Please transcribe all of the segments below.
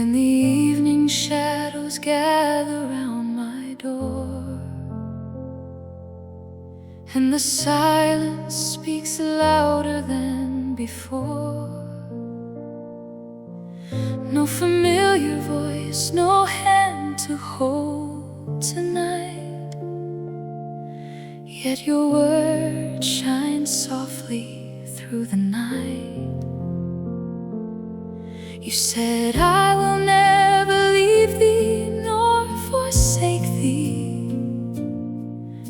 When the evening shadows gather round my door, and the silence speaks louder than before, no familiar voice, no hand to hold tonight, yet your word shines softly through the night. You said, I will never leave thee nor forsake thee.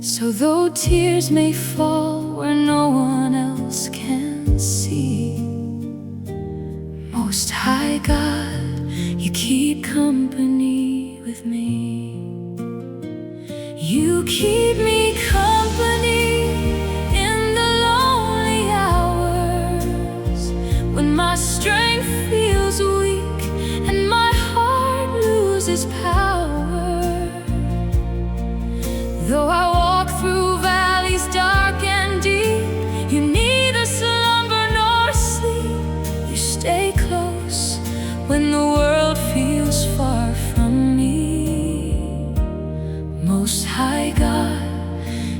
So though tears may fall where no one else can see, Most High God, you keep company with me. You keep me company in the lonely hours, when my strength feels weak and my heart loses power. Though I walk through valleys dark and deep, you neither slumber nor sleep. You stay close when the world feels far from me. Most High God,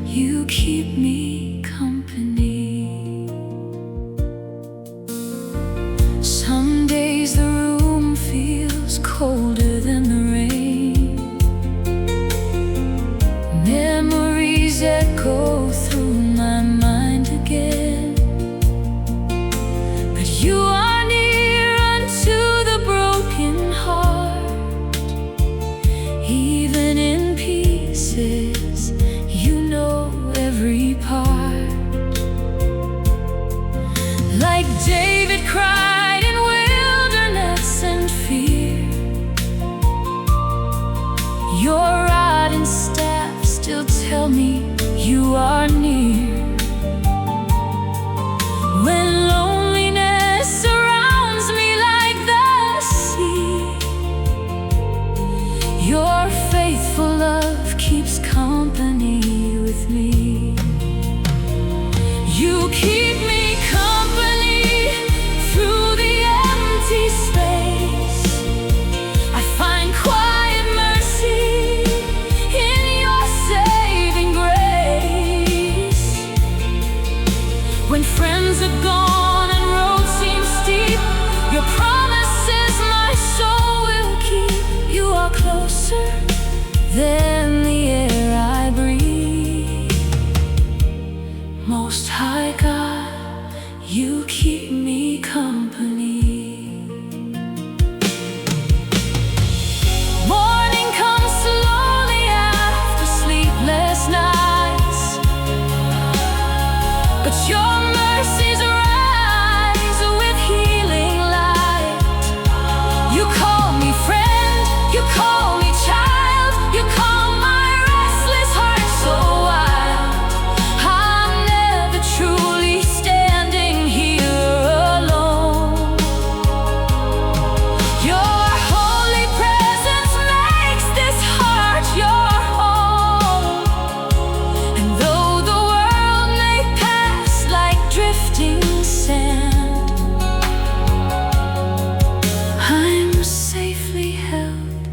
you keep me company. Some days the room feels colder than the rain. Memories echo through my mind again. But you are near unto the broken heart. Even in pieces, you know every part. Like David cried in wilderness and fear, your rod and staff still tell me you are near. When loneliness surrounds me like the sea, your faithful love keeps company with me. You keep me company through the empty space. I find quiet mercy in your saving grace. When friends are gone and roads seem steep, your promises my soul will keep. You are closer than the air I breathe. Most High God, you keep me company. Morning comes slowly after sleepless nights, but your mercies rise with healing light. You call me friend, you call me child, you call my restless heart so wild. I'm never truly standing here alone. Your holy presence makes this heart your home. And though the world may pass like drifting sand, I'm safely held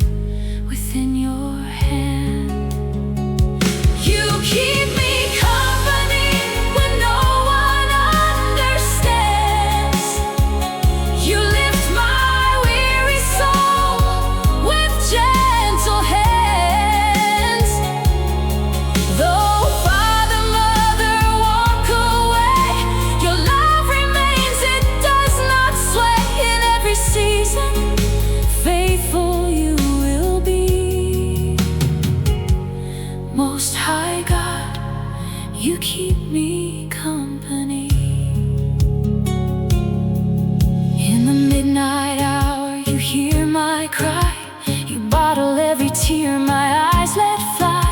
within your hand. You keep me company when no one understands. You lift my weary soul with gentle hands. Though father, mother walk away, your love remains, it does not sway. In every season, faithful you will be. Most High God, you keep me company. In the midnight hour, you hear my cry. You bottle every tear my eyes let fly.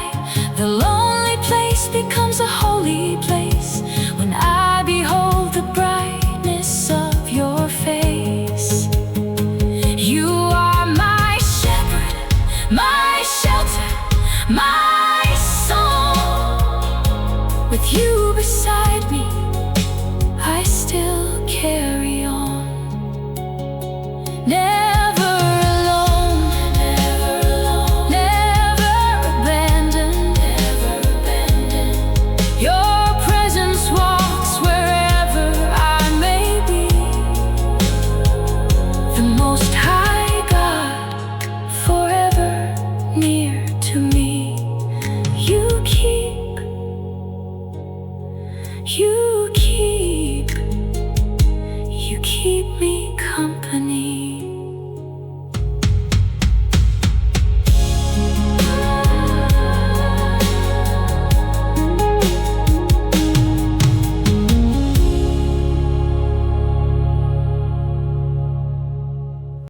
The lonely place becomes a holy place when I behold the brightness of your face. You are my shepherd, my shelter, my